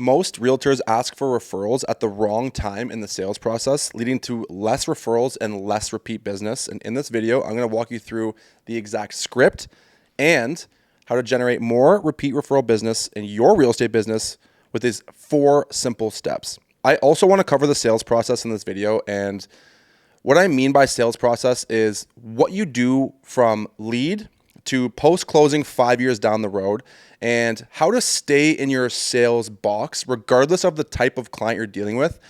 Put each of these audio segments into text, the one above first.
Most realtors ask for referrals at the wrong time in the sales process, leading to less referrals and less repeat business. And in this video, I'm going to walk you through the exact script and how to generate more repeat referral business in your real estate business with these 4 simple steps. I also want to cover the sales process in this video. And what I mean by sales process is what you do from lead to post-closing 5 years down the road, and how to stay in your sales box regardless of the type of client you're dealing with.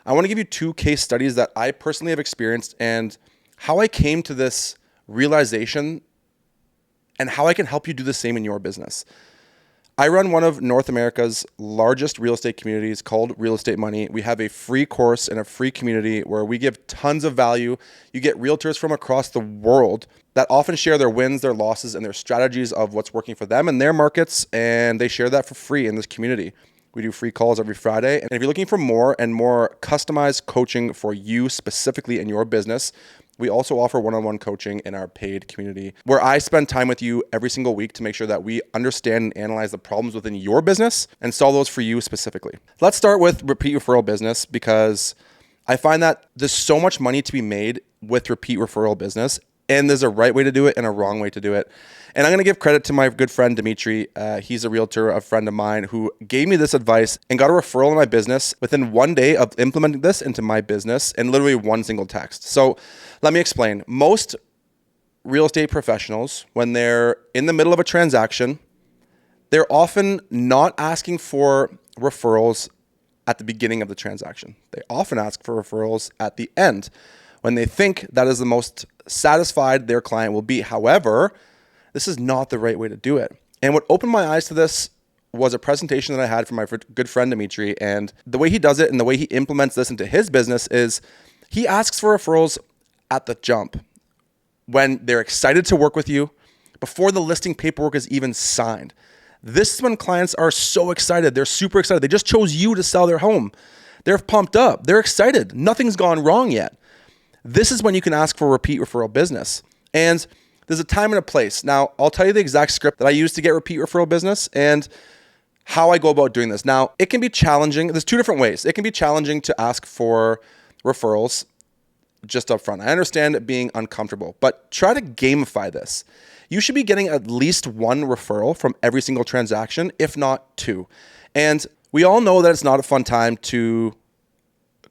I want to give you 2 case studies that I personally have experienced and how I came to this realization and how I can help you do the same in your business. I run one of North America's largest real estate communities called Real Estate Money. We have a free course and a free community where we give tons of value. You get realtors from across the world that often share their wins, their losses, and their strategies of what's working for them in their markets, and they share that for free in this community. We do free calls every Friday. And if you're looking for more and more customized coaching for you specifically in your business, we also offer one-on-one coaching in our paid community where I spend time with you every single week to make sure that we understand and analyze the problems within your business and solve those for you specifically. Let's start with repeat referral business because I find that there's so much money to be made with repeat referral business, and there's a right way to do it and a wrong way to do it. And I'm going to give credit to my good friend, Dimitri. He's a realtor, a friend of mine who gave me this advice and got a referral in my business within 1 day of implementing this into my business and literally one single text. So let me explain. Most real estate professionals, when they're in the middle of a transaction, they're often not asking for referrals at the beginning of the transaction. They often ask for referrals at the end when they think that is the most satisfied their client will be. However, this is not the right way to do it. And what opened my eyes to this was a presentation that I had from my good friend Dimitri. And the way he does it and the way he implements this into his business is he asks for referrals at the jump when they're excited to work with you before the listing paperwork is even signed. This is when clients are so excited. They're super excited. They just chose you to sell their home. They're pumped up. They're excited. Nothing's gone wrong yet. This is when you can ask for repeat referral business. And there's a time and a place. Now, I'll tell you the exact script that I use to get repeat referral business and how I go about doing this. Now, it can be challenging. There's 2 different ways. It can be challenging to ask for referrals just up front. I understand it being uncomfortable, but try to gamify this. You should be getting at least 1 referral from every single transaction, if not 2. And we all know that it's not a fun time to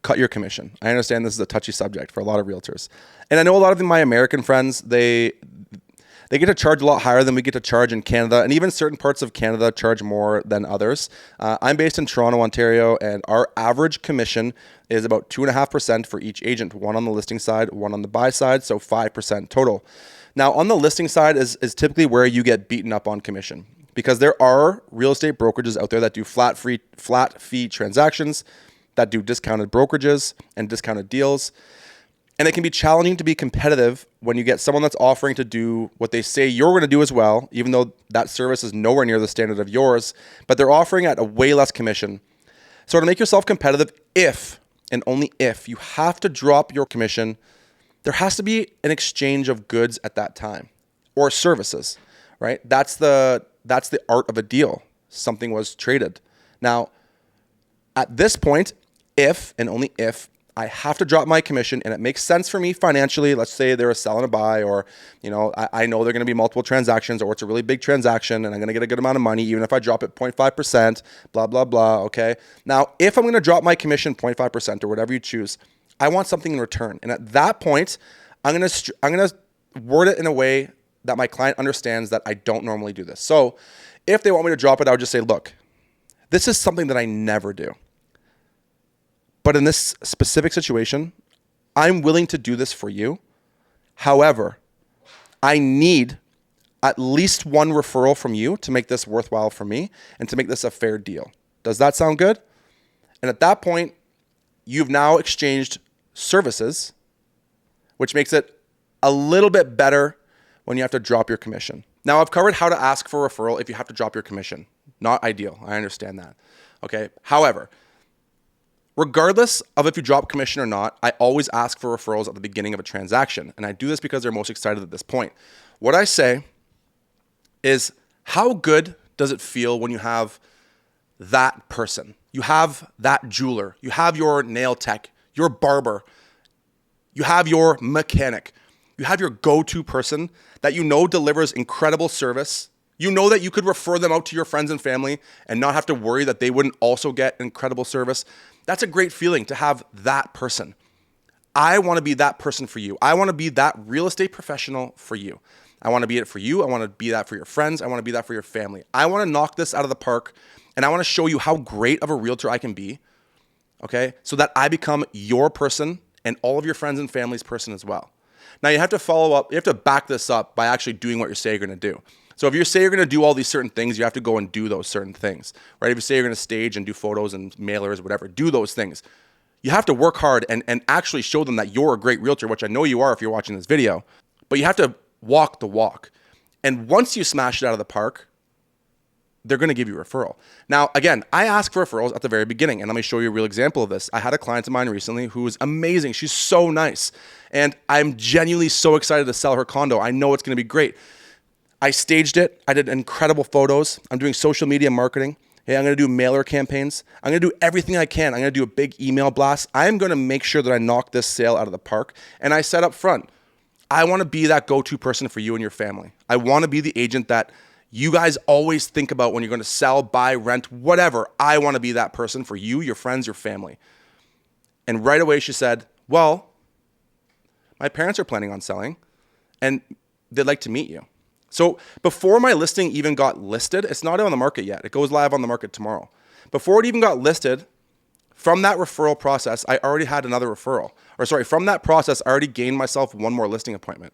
cut your commission. I understand this is a touchy subject for a lot of realtors. And I know a lot of my American friends, they get to charge a lot higher than we get to charge in Canada. And even certain parts of Canada charge more than others. I'm based in Toronto, Ontario, and our average commission is about 2.5% for each agent, 1 on the listing side, 1 on the buy side, so 5% total. Now, on the listing side is typically where you get beaten up on commission because there are real estate brokerages out there that do flat fee transactions, that do discounted brokerages and discounted deals. And it can be challenging to be competitive when you get someone that's offering to do what they say you're going to do as well, even though that service is nowhere near the standard of yours, but they're offering at a way less commission. So to make yourself competitive, if and only if you have to drop your commission, there has to be an exchange of goods at that time or services, right? That's the art of a deal. Something was traded. Now, at this point, if and only if I have to drop my commission and it makes sense for me financially, let's say they're a sell and a buy, or I know they're going to be multiple transactions, or it's a really big transaction and I'm going to get a good amount of money even if I drop it 0.5%, blah, blah, blah, okay? Now, if I'm going to drop my commission 0.5% or whatever you choose, I want something in return. And at that point, I'm going to word it in a way that my client understands that I don't normally do this. So if they want me to drop it, I would just say, look, this is something that I never do. But in this specific situation, I'm willing to do this for you. However, I need at least 1 referral from you to make this worthwhile for me and to make this a fair deal. Does that sound good? And at that point, you've now exchanged services, which makes it a little bit better when you have to drop your commission. Now, I've covered how to ask for a referral if you have to drop your commission. Not ideal. I understand that. Okay. However, regardless of if you drop commission or not, I always ask for referrals at the beginning of a transaction. And I do this because they're most excited at this point. What I say is, how good does it feel when you have that person. You have that jeweler. You have your nail tech, your barber. You have your mechanic. You have your go-to person that you know delivers incredible service. You know that you could refer them out to your friends and family and not have to worry that they wouldn't also get incredible service. That's a great feeling to have that person. I want to be that person for you. I want to be that real estate professional for you. I want to be it for you. I want to be that for your friends. I want to be that for your family. I want to knock this out of the park, and I want to show you how great of a realtor I can be, okay? So that I become your person and all of your friends and family's person as well. Now you have to follow up, you have to back this up by actually doing what you say you're going to do. So if you say you're going to do all these certain things, you have to go and do those certain things, right? If you say you're going to stage and do photos and mailers, whatever, do those things. You have to work hard and actually show them that you're a great realtor, which I know you are if you're watching this video, but you have to walk the walk. And once you smash it out of the park, they're going to give you a referral. Now, again, I ask for referrals at the very beginning, and let me show you a real example of this. I had a client of mine recently who was amazing. She's so nice, and I'm genuinely so excited to sell her condo. I know it's going to be great. I staged it. I did incredible photos. I'm doing social media marketing. Hey, I'm going to do mailer campaigns. I'm going to do everything I can. I'm going to do a big email blast. I'm going to make sure that I knock this sale out of the park. And I said up front, I want to be that go-to person for you and your family. I want to be the agent that you guys always think about when you're going to sell, buy, rent, whatever. I want to be that person for you, your friends, your family. And right away she said, well, my parents are planning on selling and they'd like to meet you. So before my listing even got listed, it's not on the market yet. It goes live on the market tomorrow. Before it even got listed, from that referral process, I already had another referral. From that process, I already gained myself one more listing appointment.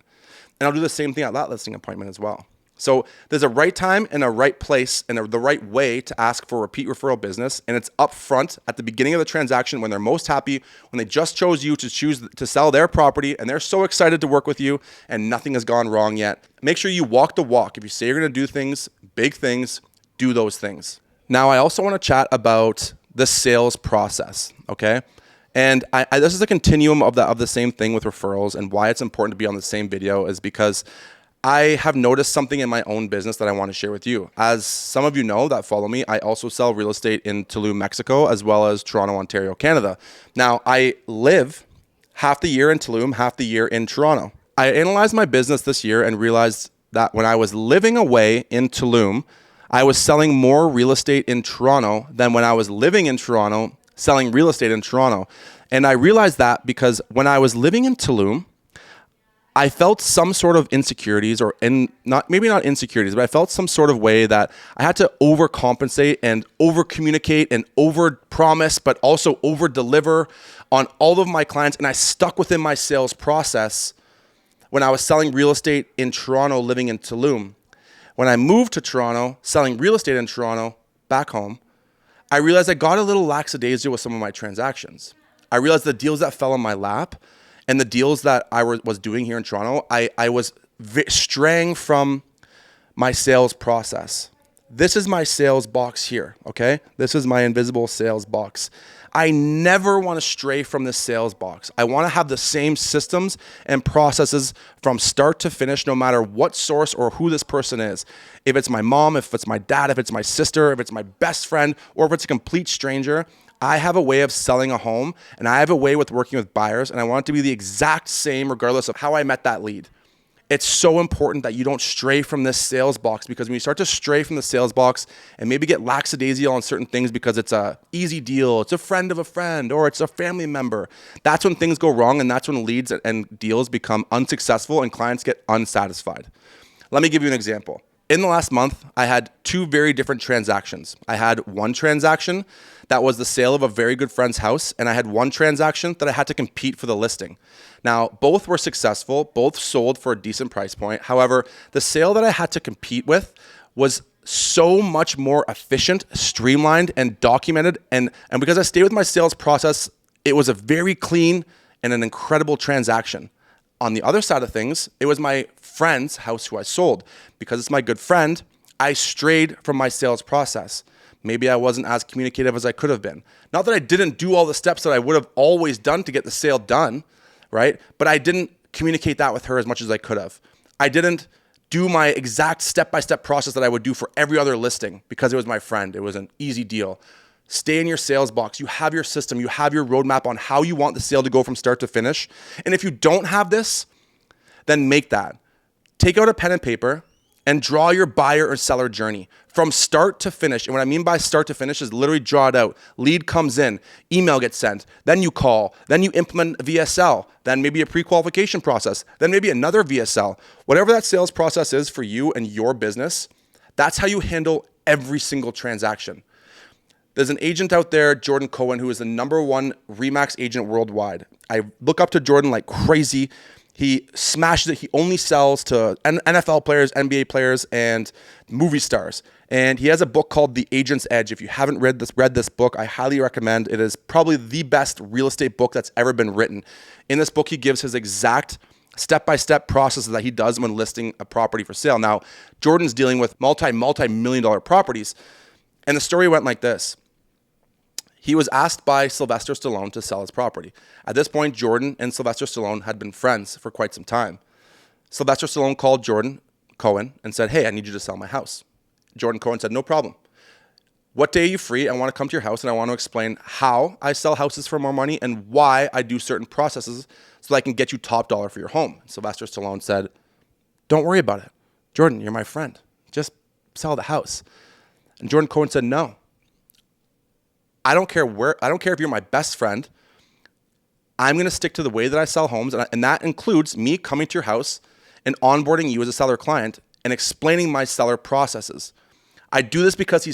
And I'll do the same thing at that listing appointment as well. So there's a right time and a right place and the right way to ask for repeat referral business. And it's upfront at the beginning of the transaction when they're most happy, when they just chose you to choose to sell their property and they're so excited to work with you and nothing has gone wrong yet. Make sure you walk the walk. If you say you're going to do things, big things, do those things. Now, I also want to chat about the sales process, okay? And this is a continuum of the same thing with referrals, and why it's important to be on the same video is because I have noticed something in my own business that I want to share with you. As some of you know that follow me, I also sell real estate in Tulum, Mexico, as well as Toronto, Ontario, Canada. Now, I live half the year in Tulum, half the year in Toronto. I analyzed my business this year and realized that when I was living away in Tulum, I was selling more real estate in Toronto than when I was living in Toronto, selling real estate in Toronto. And I realized that because when I was living in Tulum, I felt some sort of insecurities maybe not insecurities, but I felt some sort of way that I had to overcompensate and over-communicate and over-promise, but also over-deliver on all of my clients. And I stuck within my sales process when I was selling real estate in Toronto, living in Tulum. When I moved to Toronto, selling real estate in Toronto, back home, I realized I got a little lackadaisical with some of my transactions. I realized the deals that fell in my lap and the deals that I was doing here in Toronto, I was straying from my sales process. This is my sales box here, okay? This is my invisible sales box. I never want to stray from this sales box. I want to have the same systems and processes from start to finish, no matter what source or who this person is. If it's my mom, if it's my dad, if it's my sister, if it's my best friend, or if it's a complete stranger, I have a way of selling a home and I have a way with working with buyers, and I want it to be the exact same regardless of how I met that lead. It's so important that you don't stray from this sales box, because when you start to stray from the sales box and maybe get lackadaisical on certain things because it's a easy deal, it's a friend of a friend, or it's a family member, that's when things go wrong, and that's when leads and deals become unsuccessful and clients get unsatisfied. Let me give you an example. In the last month, I had two very different transactions. I had one transaction that was the sale of a very good friend's house, and I had one transaction that I had to compete for the listing. Now, both were successful, both sold for a decent price point. However, the sale that I had to compete with was so much more efficient, streamlined, and documented. And because I stayed with my sales process, it was a very clean and an incredible transaction. On the other side of things, it was my friend's house who I sold. Because it's my good friend, I strayed from my sales process. Maybe I wasn't as communicative as I could have been. Not that I didn't do all the steps that I would have always done to get the sale done, right? But I didn't communicate that with her as much as I could have. I didn't do my exact step-by-step process that I would do for every other listing because it was my friend. It was an easy deal. Stay in your sales box. You have your system. You have your roadmap on how you want the sale to go from start to finish. And if you don't have this, then make that. Take out a pen and paper and draw your buyer or seller journey from start to finish. And what I mean by start to finish is literally draw it out. Lead comes in, email gets sent, then you call, then you implement a VSL, then maybe a pre-qualification process, then maybe another VSL. Whatever that sales process is for you and your business, that's how you handle every single transaction. There's an agent out there, Jordan Cohen, who is the #1 RE/MAX agent worldwide. I look up to Jordan like crazy. He smashes it. He only sells to NFL players, NBA players, and movie stars. And he has a book called The Agent's Edge. If you haven't read this book, I highly recommend. It is probably the best real estate book that's ever been written. In this book, he gives his exact step-by-step processes that he does when listing a property for sale. Now, Jordan's dealing with multi-million dollar properties. And the story went like this. He was asked by Sylvester Stallone to sell his property. At this point, Jordan and Sylvester Stallone had been friends for quite some time. Sylvester Stallone called Jordan Cohen and said, "Hey, I need you to sell my house." Jordan Cohen said, "No problem. What day are you free? I want to come to your house and I want to explain how I sell houses for more money and why I do certain processes so that I can get you top dollar for your home." And Sylvester Stallone said, "Don't worry about it. Jordan, you're my friend. Just sell the house." And Jordan Cohen said, "No. I don't care if you're my best friend. I'm going to stick to the way that I sell homes. And that includes me coming to your house and onboarding you as a seller client and explaining my seller processes. I do this because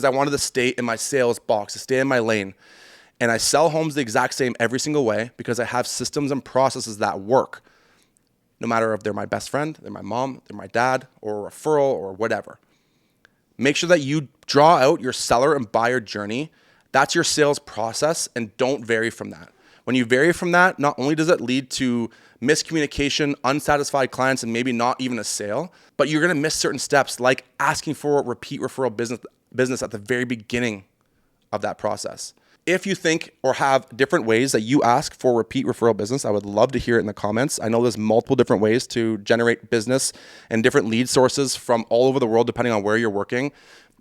I wanted to stay in my sales box, to stay in my lane. And I sell homes the exact same every single way because I have systems and processes that work. No matter if they're my best friend, they're my mom, they're my dad, or a referral or whatever. Make sure that you draw out your seller and buyer journey. That's your sales process, and don't vary from that. When you vary from that, not only does it lead to miscommunication, unsatisfied clients, and maybe not even a sale, but you're going to miss certain steps like asking for repeat referral business at the very beginning of that process. If you think or have different ways that you ask for repeat referral business, I would love to hear it in the comments. I know there's multiple different ways to generate business and different lead sources from all over the world, depending on where you're working.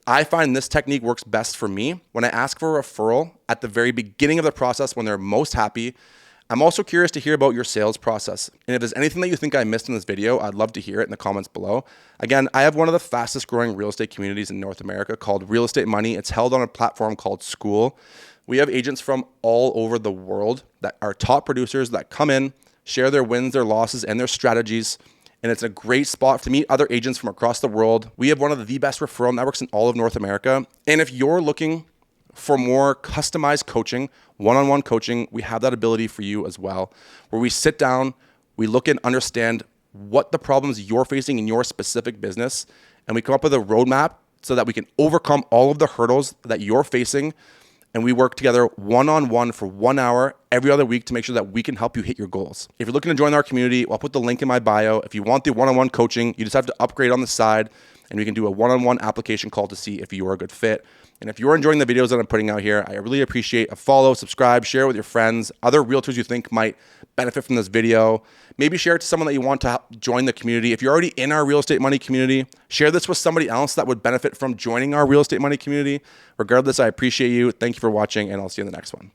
I find this technique works best for me when I ask for a referral at the very beginning of the process when they're most happy. I'm also curious to hear about your sales process. And if there's anything that you think I missed in this video, I'd love to hear it in the comments below. Again, I have one of the fastest growing real estate communities in North America called Real Estate Money. It's held on a platform called School. We have agents from all over the world that are top producers that come in, share their wins, their losses, and their strategies. And it's a great spot to meet other agents from across the world. We have one of the best referral networks in all of North America. And if you're looking for more customized coaching, one-on-one coaching, we have that ability for you as well, where we sit down, we look and understand what the problems you're facing in your specific business, and we come up with a roadmap so that we can overcome all of the hurdles that you're facing. And we work together one-on-one for 1 hour every other week to make sure that we can help you hit your goals. If you're looking to join our community, I'll put the link in my bio. If you want the one-on-one coaching, you just have to upgrade on the side, and we can do a one-on-one application call to see if you are a good fit. And if you're enjoying the videos that I'm putting out here, I really appreciate a follow, subscribe, share with your friends, other realtors you think might benefit from this video. Maybe share it to someone that you want to join the community. If you're already in our Real Estate Money community, share this with somebody else that would benefit from joining our Real Estate Money community. Regardless, I appreciate you. Thank you for watching, and I'll see you in the next one.